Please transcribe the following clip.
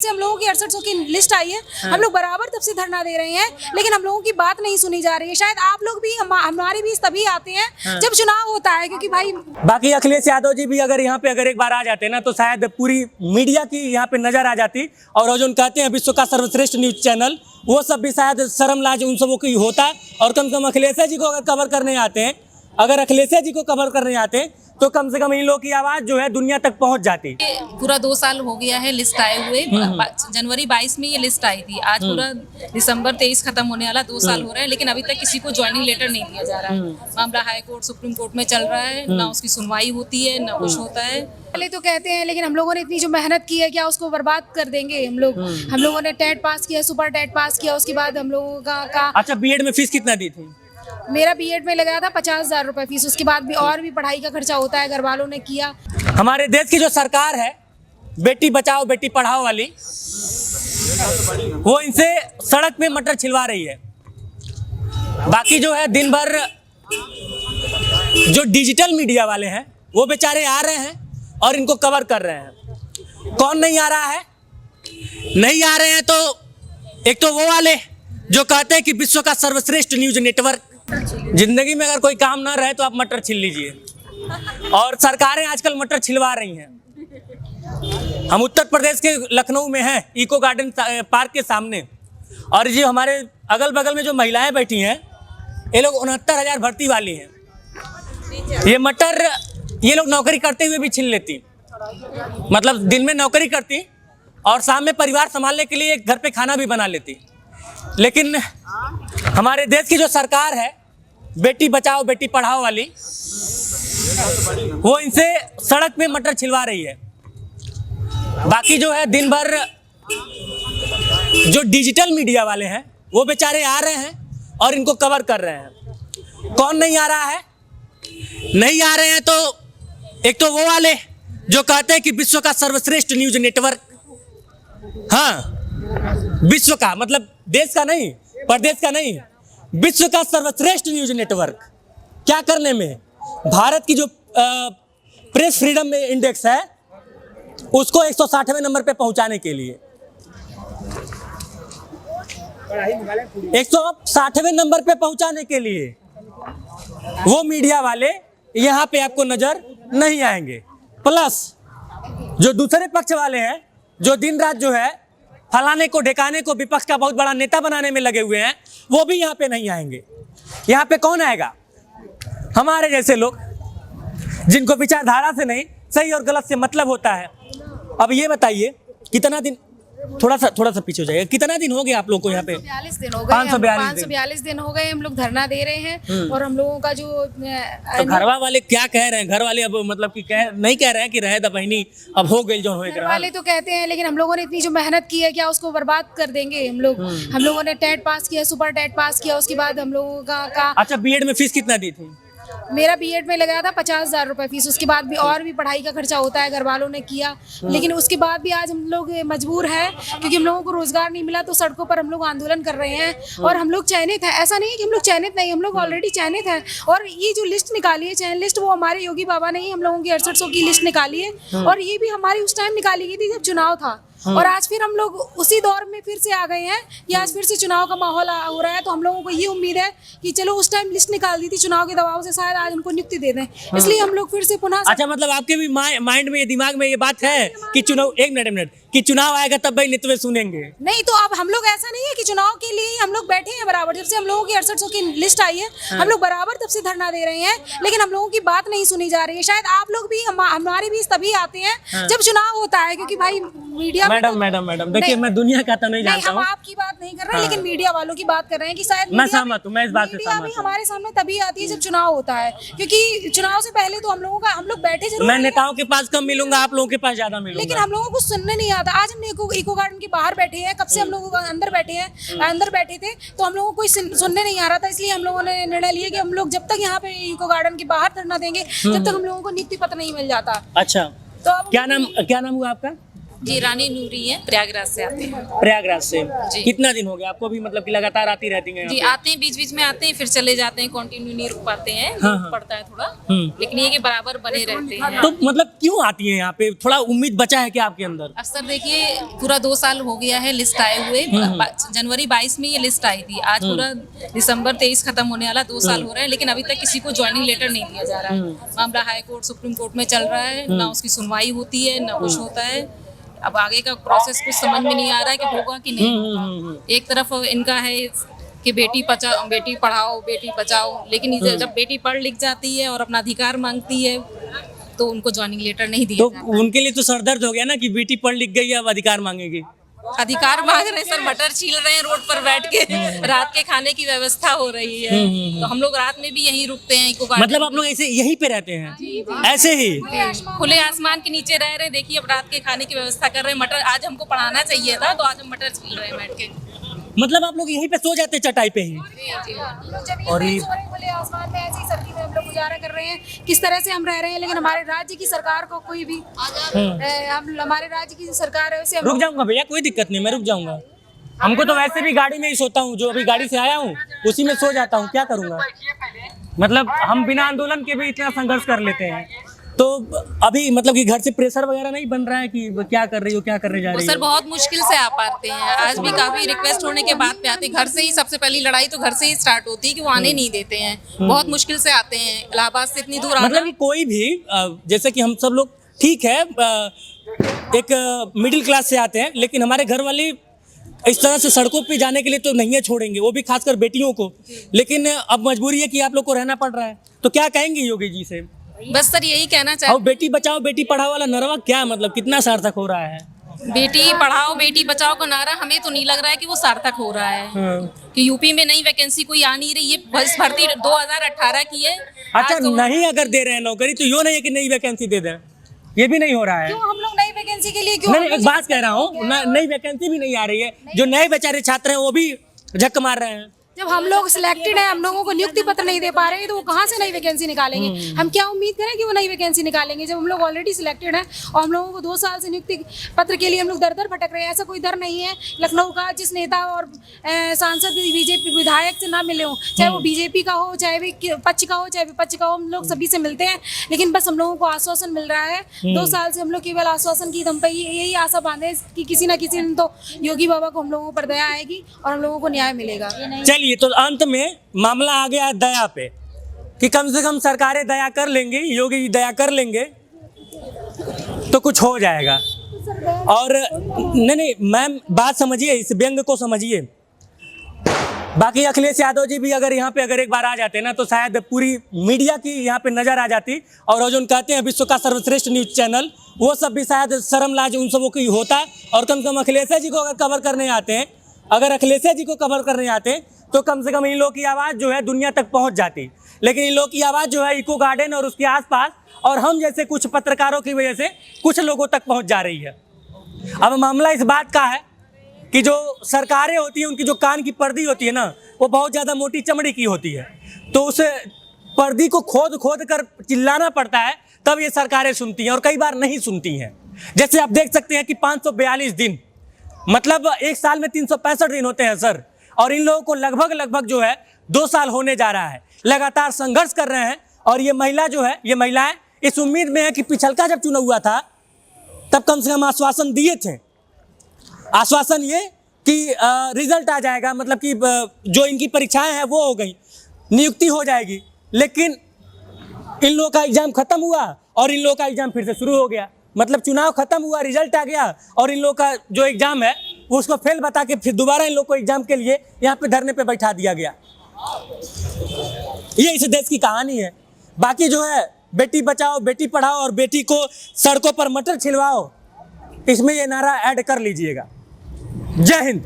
से हम लोगों की 6800 की लिस्ट आई है। हम लोग बराबर तब से धरना दे रहे हैं, लेकिन हम लोगों की बात नहीं सुनी जा रही है। शायद आप लोग भी हमारे बीच तभी आते हैं जब चुनाव होता है, क्योंकि भाई बाकी अखिलेश यादव जी भी अगर यहाँ पे एक बार आ जाते ना तो शायद पूरी मीडिया की यहाँ पे नजर आ जाती, और जो कहते हैं विश्व का सर्वश्रेष्ठ न्यूज चैनल, वो सब भी शायद शर्म लाज उन सबों की होता। और कम से कम अखिलेश जी को अगर कवर करने आते हैं, अगर अखिलेश जी को कवर करने आते हैं तो कम से कम इन लोगों की आवाज जो है दुनिया तक पहुंच जाती। पूरा 2 साल हो गया है लिस्ट आए हुए। जनवरी 22 में ये लिस्ट आई थी, आज पूरा दिसंबर 23 खत्म होने वाला, 2 साल हो रहे हैं, लेकिन अभी तक किसी को ज्वाइनिंग लेटर नहीं दिया जा रहा है। मामला हाई कोर्ट सुप्रीम कोर्ट में चल रहा है, ना उसकी सुनवाई होती है ना कुछ होता है। पहले तो कहते हैं, लेकिन हम लोगों ने इतनी जो मेहनत की है क्या उसको बर्बाद कर देंगे हम लोग। हम लोगों ने टेट पास किया, सुपर टेट पास किया, उसके बाद हम लोगों का अच्छा, बीएड में फीस कितना दी थी? मेरा बीएड में लगाया था 50,000 रुपए फीस। उसके बाद भी और भी पढ़ाई का खर्चा होता है, घर वालों ने किया। हमारे देश की जो सरकार है बेटी बचाओ बेटी पढ़ाओ वाली, वो इनसे सड़क पे मटर छिलवा रही है। बाकी जो है दिन भर जो डिजिटल मीडिया वाले हैं वो बेचारे आ रहे हैं और इनको कवर कर रहे हैं। कौन नहीं आ रहा है? नहीं आ रहे हैं तो एक तो वो वाले जो कहते हैं कि विश्व का सर्वश्रेष्ठ न्यूज नेटवर्क। जिंदगी में अगर कोई काम ना रहे तो आप मटर छिल लीजिए, और सरकारें आजकल मटर छिलवा रही हैं। हम उत्तर प्रदेश के लखनऊ में हैं, इको गार्डन पार्क के सामने, और ये हमारे अगल बगल में जो महिलाएं बैठी हैं ये लोग 69,000 भर्ती वाली हैं। ये मटर ये लोग नौकरी करते हुए भी छील लेती, मतलब दिन में नौकरी करती और शाम में परिवार संभालने के लिए घर पे खाना भी बना लेती। लेकिन हमारे देश की जो सरकार है बेटी बचाओ बेटी पढ़ाओ वाली, वो इनसे सड़क पे मटर छिलवा रही है। बाकी जो है दिन भर जो डिजिटल मीडिया वाले हैं वो बेचारे आ रहे हैं और इनको कवर कर रहे हैं। कौन नहीं आ रहा है? नहीं आ रहे हैं तो एक तो वो वाले जो कहते हैं कि विश्व का सर्वश्रेष्ठ न्यूज नेटवर्क। हाँ, विश्व का मतलब देश का नहीं, प्रदेश का नहीं, विश्व का सर्वश्रेष्ठ न्यूज नेटवर्क। क्या करने में? भारत की जो प्रेस फ्रीडम इंडेक्स है उसको 160वें नंबर पे पहुंचाने के लिए, 160वें नंबर पे पहुंचाने के लिए वो मीडिया वाले यहाँ पे आपको नजर नहीं आएंगे। प्लस जो दूसरे पक्ष वाले हैं जो दिन रात जो है फलाने को ढेकाने को विपक्ष का बहुत बड़ा नेता बनाने में लगे हुए हैं, वो भी यहाँ पे नहीं आएंगे। यहाँ पे कौन आएगा? हमारे जैसे लोग जिनको विचारधारा से नहीं, सही और गलत से मतलब होता है। अब ये बताइए कितना दिन, थोड़ा सा पीछे हो जाएगा, कितना दिन हो गए आप लोग को यहाँ पे? 542 दिन हो गए। 542 दिन हो गए हम लोग धरना दे रहे हैं। और हम लोगों का जो तो घरवा वाले क्या कह रहे हैं? घर वाले अब मतलब कि नहीं कह रहे हैं कि रहे दबहिनी अब हो गई जो घर वाले तो कहते हैं, लेकिन हम लोगों ने इतनी जो मेहनत की है क्या उसको बर्बाद कर देंगे हम लोग। हम लोगों ने टेट पास किया, सुपर टेट पास किया, उसके बाद हम लोगों का अच्छा, बीएड में फीस कितना दी थी? मेरा बीएड में लगाया था 50,000 रुपए फीस। उसके बाद भी और भी पढ़ाई का खर्चा होता है, घर वालों ने किया। लेकिन उसके बाद भी आज हम लोग मजबूर हैं, क्योंकि हम लोगों को रोजगार नहीं मिला, तो सड़कों पर हम लोग आंदोलन कर रहे हैं। और हम लोग चयनित हैं, ऐसा नहीं है कि हम लोग चयनित नहीं, हम लोग ऑलरेडी चयनित हैं। और ये जो लिस्ट निकाली है चयन लिस्ट, वो हमारे योगी बाबा ने ही हम लोगों की 6800 की लिस्ट निकाली है। और ये भी हमारी उस टाइम निकाली गई थी जब चुनाव था। और आज फिर हम लोग उसी दौर में फिर से आ गए हैं कि आज फिर से चुनाव का माहौल हो रहा है। तो हम लोगों को ये उम्मीद है कि चलो उस टाइम लिस्ट निकाल दी थी चुनाव के दबाव से, शायद आज उनको नियुक्ति दे दें, इसलिए हम लोग फिर से पुनः। अच्छा, मतलब आपके भी माइंड में, दिमाग में ये बात है कि चुनाव, एक मिनट कि चुनाव आएगा तब भाई नित्य सुनेंगे? नहीं, तो अब हम लोग ऐसा नहीं है कि चुनाव के लिए हम लोग बैठे हैं बराबर। जब से हम लोगों की 6800 की लिस्ट आई है, हम लोग बराबर तब से धरना दे रहे हैं, लेकिन हम लोगों की बात नहीं सुनी जा रही है। शायद आप लोग भी हमारे बीच तभी आते हैं जब चुनाव होता है, क्योंकि भाई मीडिया। मैडम देखिए, मैं दुनिया का तो नहीं जानता हूँ, हम आपकी बात नहीं कर रहे हैं, लेकिन मीडिया वालों की बात कर रहे हैं कि शायद मैं सहमत हूँ, मैं इस बात से मीडिया सहमत भी हूँ। हमारे सामने तभी आती है जब चुनाव होता है, क्योंकि चुनाव से पहले तो हम लोग बैठे जरूर। मैं नेताओं के पास कम मिलूंगा, आप लोगों के पास ज्यादा मिलूंगा, लेकिन हम लोगों को सुनने नहीं आता। आज हम इको गार्डन के बाहर बैठे हैं, कब से हम लोग अंदर बैठे थे, तो हम लोगों को कोई सुनने नहीं आ रहा था। इसलिए हम लोगों ने निर्णय लिया कि हम लोग जब तक यहाँ पे इको गार्डन के बाहर धरना देंगे, जब तक हम लोगों को नियुक्ति पत्र नहीं मिल जाता। अच्छा, तो अब क्या नाम हुआ आपका? जी रानी नूरी है, प्रयागराज से आते हैं। प्रयागराज से जी। कितना दिन हो गया आपको भी, मतलब कि लगातार आती रहती हैं यहाँ जी पे? आते हैं, बीच बीच में आते हैं, फिर चले जाते हैं, कंटिन्यू नहीं रुक पाते हैं, हाँ, रुक हाँ। पड़ता है थोड़ा, हम्म। लेकिन ये कि बराबर बने रहते हैं। तो मतलब क्यों आती हैं यहाँ पे, थोड़ा उम्मीद बचा है क्या आपके अंदर? अक्सर देखिए पूरा 2 साल हो गया है लिस्ट आए हुए, जनवरी 22 में ये लिस्ट आई थी, आज पूरा दिसंबर 23 खत्म होने वाला, 2 साल हो रहे हैं, लेकिन अभी तक किसी को ज्वाइनिंग लेटर नहीं दिया जा रहा है। मामला हाई कोर्ट सुप्रीम कोर्ट में चल रहा है, ना उसकी सुनवाई होती है ना कुछ होता है। अब आगे का प्रोसेस कुछ समझ में नहीं आ रहा है कि होगा कि नहीं होगा। एक तरफ इनका है कि बेटी पढ़ाओ बेटी बचाओ, लेकिन जब बेटी पढ़ लिख जाती है और अपना अधिकार मांगती है तो उनको ज्वाइनिंग लेटर नहीं दिया तो जाता। उनके लिए तो सरदर्द हो गया ना कि बेटी पढ़ लिख गई अब अधिकार मांगेगी। अधिकार मांग रहे हैं सर, मटर छील रहे हैं रोड पर बैठ के, रात के खाने की व्यवस्था हो रही है, तो हम लोग रात में भी यहीं रुकते हैं। इको गार्डन मतलब आप लोग ऐसे यहीं पे रहते हैं ऐसे ही? खुले आसमान के नीचे रह रहे हैं। देखिए अब रात के खाने की व्यवस्था कर रहे हैं। मटर आज हमको पढ़ाना चाहिए था, तो आज हम मटर छील रहे हैं बैठ के। मतलब आप लोग यहीं पे सो जाते हैं चटाई पे ही? जब और ये ये- सो रहे हैं खुले आसमान में, ऐसी सर्दी में हम लोग गुजारा कर रहे हैं, किस तरह से हम रह रहे हैं। लेकिन हमारे राज्य की सरकार को कोई भी हमारे राज्य की जो सरकार है उसे रुक जाऊंगा भैया, कोई दिक्कत नहीं, मैं रुक जाऊंगा। हमको तो वैसे भी गाड़ी में ही सोता हूँ, जो अभी गाड़ी से आया हूँ उसी में सो जाता हूँ, क्या करूँगा। मतलब हम बिना आंदोलन के भी इतना संघर्ष कर लेते हैं, तो अभी मतलब कि घर से प्रेशर वगैरह नहीं बन रहा है कि क्या कर रही हो, क्या करने जा वो रही सर हो? बहुत मुश्किल से आ पाते हैं। आज भी काफी रिक्वेस्ट होने के बाद पे आते हैं। घर से ही सबसे पहली लड़ाई तो घर से ही स्टार्ट होती है कि वो आने नहीं देते हैं, बहुत मुश्किल से आते हैं। इलाहाबाद से इतनी दूर आना, मतलब कि कोई भी जैसे कि हम सब लोग ठीक है एक मिडिल क्लास से आते हैं, लेकिन हमारे घर वाले इस तरह से सड़कों पे जाने के लिए तो नहीं है छोड़ेंगे, वो भी खासकर बेटियों को। लेकिन अब मजबूरी है कि आप लोग को रहना पड़ रहा है, तो क्या कहेंगे योगी जी से? बस सर यही कहना और चाहते बेटी बचाओ बेटी पढ़ाओ वाला नरवा क्या मतलब कितना सार्थक हो रहा है? बेटी पढ़ाओ बेटी बचाओ का नारा हमें तो नहीं लग रहा है कि वो सार्थक हो रहा है, कि यूपी में नई वैकेंसी कोई आ नहीं रही है। बस भर्ती 2018 की है। अच्छा आज तो नहीं अगर दे रहे हैं नौकरी तो यो नहीं है कि नई वैकेंसी दे दें, ये भी नहीं हो रहा है। क्यों हम लोग नई वैकेंसी के लिए क्यों नहीं एक बात कह रहा हूँ, नई वैकेंसी भी नहीं आ रही है, जो नए बेचारे छात्र हैं वो भी झक मार रहे हैं। जब हम लोग सिलेक्टेड है, हम लोगों को नियुक्ति पत्र नहीं दे पा रहे हैं, तो वो कहाँ से नई वैकेंसी निकालेंगे? हम क्या उम्मीद करें कि वो नई वैकेंसी निकालेंगे जब हम लोग ऑलरेडी सिलेक्टेड हैं और हम लोगों को 2 साल से नियुक्ति पत्र के लिए हम लोग दर दर भटक रहे हैं। ऐसा कोई दर नहीं है लखनऊ का जिस नेता और सांसद बीजेपी विधायक से ना मिले हो, चाहे वो बीजेपी का हो, चाहे भी पक्ष का हो, चाहे विपक्ष का हो, हम लोग सभी से मिलते हैं। लेकिन बस हम लोगों को आश्वासन मिल रहा है। 2 साल से हम लोग केवल आश्वासन की दम पर यही आशा बांधे कि किसी ना किसी दिन तो योगी बाबा को हम लोगों पर दया आएगी और हम लोगों को न्याय मिलेगा। चलिए तो अंत में मामला आ गया दया पे कि कम से कम सरकारें दया कर लेंगी, योगी जी दया कर लेंगे तो कुछ हो जाएगा। और नहीं मैम बात समझिए, इस व्यंग को समझिए। बाकी अखिलेश यादव जी भी अगर यहाँ पे अगर एक बार आ जाते ना तो शायद पूरी मीडिया की यहाँ पे नजर आ जाती, और जो कहते हैं विश्व का सर्वश्रेष्ठ न्यूज चैनल, वो सब भी शायद शर्म लाज उन सबों की होता। और कम से कम अखिलेश जी को अगर कवर करने आते हैं, अगर अखिलेश जी को कवर करने आते हैं तो कम से कम इन लोग की आवाज़ जो है दुनिया तक पहुंच जाती। लेकिन इन लोग की आवाज़ जो है इको गार्डन और उसके आसपास और हम जैसे कुछ पत्रकारों की वजह से कुछ लोगों तक पहुंच जा रही है। अब मामला इस बात का है कि जो सरकारें होती हैं उनकी जो कान की पर्दी होती है ना, वो बहुत ज़्यादा मोटी चमड़ी की होती है, तो उस पर्दी को खोद खोद कर चिल्लाना पड़ता है, तब ये सरकारें सुनती हैं और कई बार नहीं सुनती हैं। जैसे आप देख सकते हैं कि 542 दिन मतलब एक साल में 365 दिन होते हैं सर, और इन लोगों को लगभग जो है 2 साल होने जा रहा है, लगातार संघर्ष कर रहे हैं। और ये महिला जो है, ये महिलाएं इस उम्मीद में है कि पिछलका जब चुनाव हुआ था तब कम से कम आश्वासन दिए थे, आश्वासन ये कि रिजल्ट आ जाएगा, मतलब कि जो इनकी परीक्षाएं हैं वो हो गई, नियुक्ति हो जाएगी। लेकिन इन लोगों का एग्जाम खत्म हुआ और इन लोगों का एग्जाम फिर से शुरू हो गया। मतलब चुनाव खत्म हुआ, रिजल्ट आ गया और इन लोगों का जो एग्जाम है वो उसको फेल बता के फिर दोबारा इन लोग को एग्जाम के लिए यहाँ पे धरने पे बैठा दिया गया। ये इस देश की कहानी है। बाकी जो है बेटी बचाओ बेटी पढ़ाओ और बेटी को सड़कों पर मटर छिलवाओ, इसमें ये नारा ऐड कर लीजिएगा। जय हिंद।